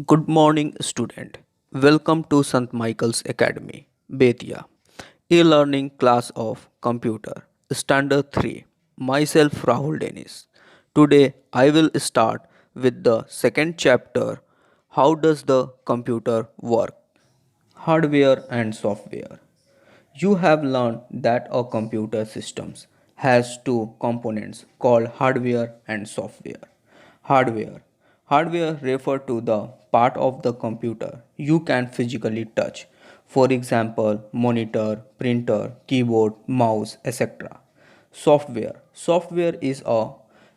Good morning, student. Welcome to St. Michael's Academy, Betia, e-learning class of computer, standard 3. Myself Rahul Dennis. Today I will start with the second chapter, how does the computer work? Hardware and software. You have learned that a computer system has two components called hardware and software. Hardware. Hardware refer to the part of the computer you can physically touch. For example, monitor, printer, keyboard, mouse, etc. Software. Software is a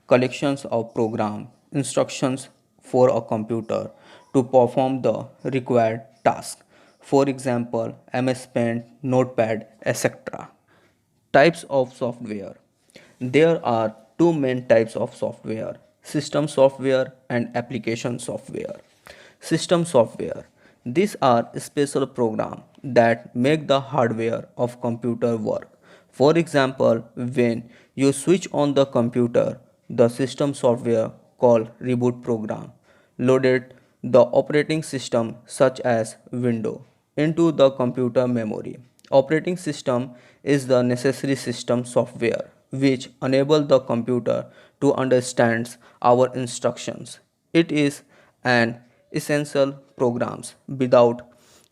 collection of program instructions for a computer to perform the required task. For example, MS Paint, Notepad, etc. Types of software. There are two main types of software: system software and application software. System software. These are special programs that make the hardware of computer work. For example, when you switch on the computer, the system software called reboot program loaded the operating system such as Windows into the computer memory. Operating system is the necessary system software which enable the computer to understand our instructions. It is an essential programs without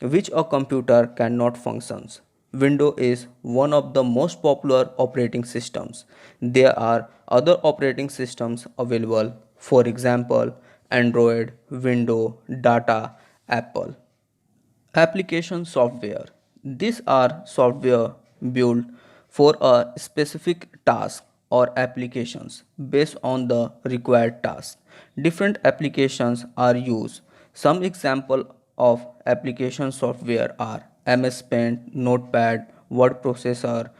which a computer cannot function. Windows is one of the most popular operating systems. There are other operating systems available, for example, Android, Windows, Data, Apple. Application software. These are software built for a specific task or applications based on the required task. Different applications are used. Some example of application software are MS Paint, Notepad, Word Processor,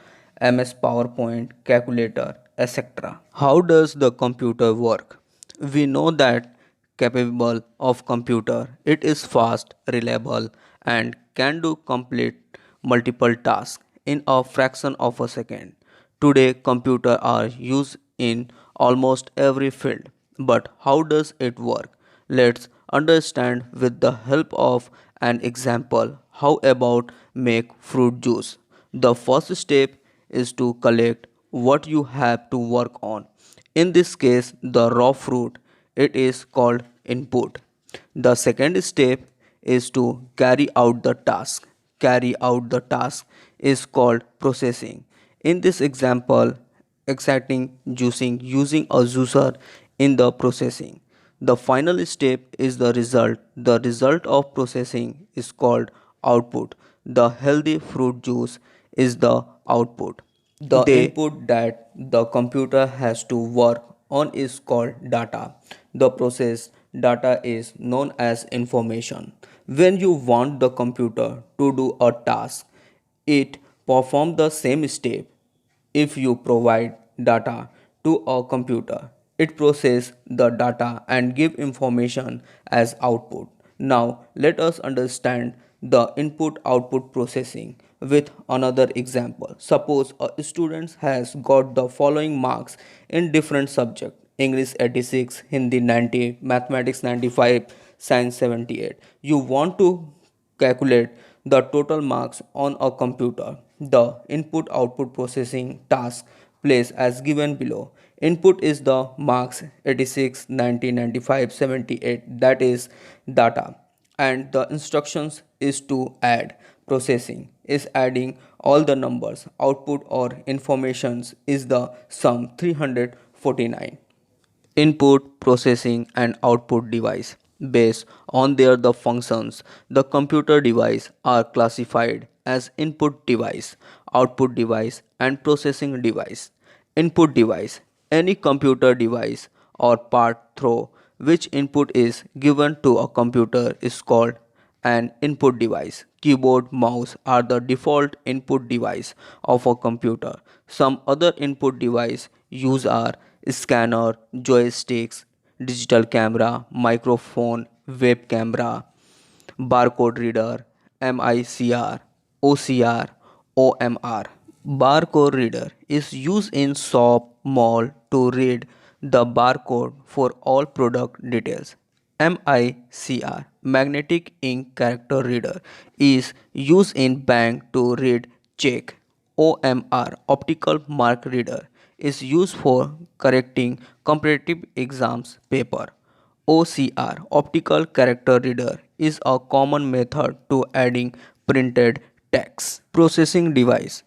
MS PowerPoint, Calculator, etc. How does the computer work? We know that capable of computer, it is fast, reliable, and can do complete multiple tasks in a fraction of a second. Today computers are used in almost every field. But how does it work? Let's understand with the help of an example. How about make fruit juice? The first step is to collect what you have to work on. In this case, the raw fruit, it is called input. The second step is to carry out the task. Carry out the task is called processing. In this example, extracting juicing using a juicer in the processing. The final step is the result. The result of processing is called output. The healthy fruit juice is the output. The input that the computer has to work on is called data. The processed data is known as information. When you want the computer to do a task, it performs the same step. If you provide data to a computer, it processes the data and give information as output. Now let us understand the input output processing with another example. Suppose a student has got the following marks in different subjects: English 86, Hindi 90, Mathematics 95, Science 78. You want to calculate the total marks on a computer. The input output processing task plays as given below. Input is the marks 86, 90, 95, 78, that is data, and the instructions is to add. Processing is adding all the numbers. Output or informations is the sum 349. Input, processing, and output device. Based on their the functions, the computer device are classified as input device, output device, and processing device. Input device: any computer device or part through which input is given to a computer is called an input device. Keyboard, mouse are the default input device of a computer. Some other input device use are scanner, joysticks, digital camera, microphone, web camera, barcode reader, MICR, OCR, OMR. Barcode reader is used in shop mall to read the barcode for all product details. MICR, Magnetic Ink Character Reader, is used in bank to read check. OMR, Optical Mark Reader, is used for correcting competitive exams paper. OCR, Optical Character Reader, is a common method to adding printed text. Processing device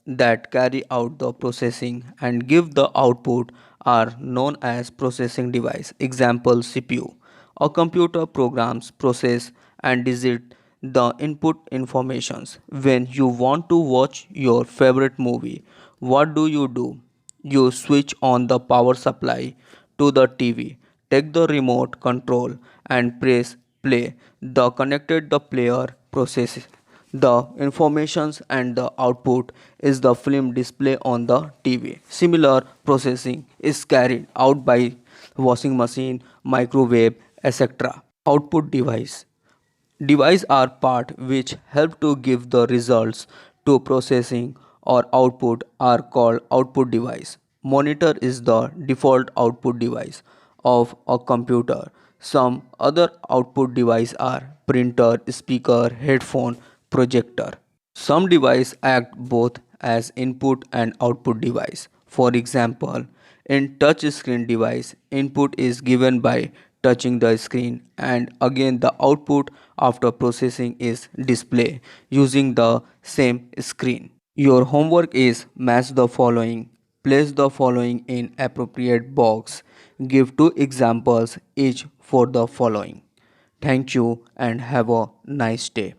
that carry out the processing and give the output are known as processing device. Example CPU. A computer programs process and digit the input informations. When you want to watch your favorite movie, what do? You switch on the power supply to the TV, take the remote control and press play. The connected the player process the informations and the output is the film display on the TV. Similar processing is carried out by washing machine, microwave, etc. Output device are part which help to give the results to processing or output are called output device. Monitor is the default output device of a computer. Some other output device are printer, speaker, headphone, projector. Some devices act both as input and output device. For example, in touch screen device, input is given by touching the screen and again the output after processing is display using the same screen. Your homework is match the following, place the following in appropriate box, give two examples each for the following. Thank you and have a nice day.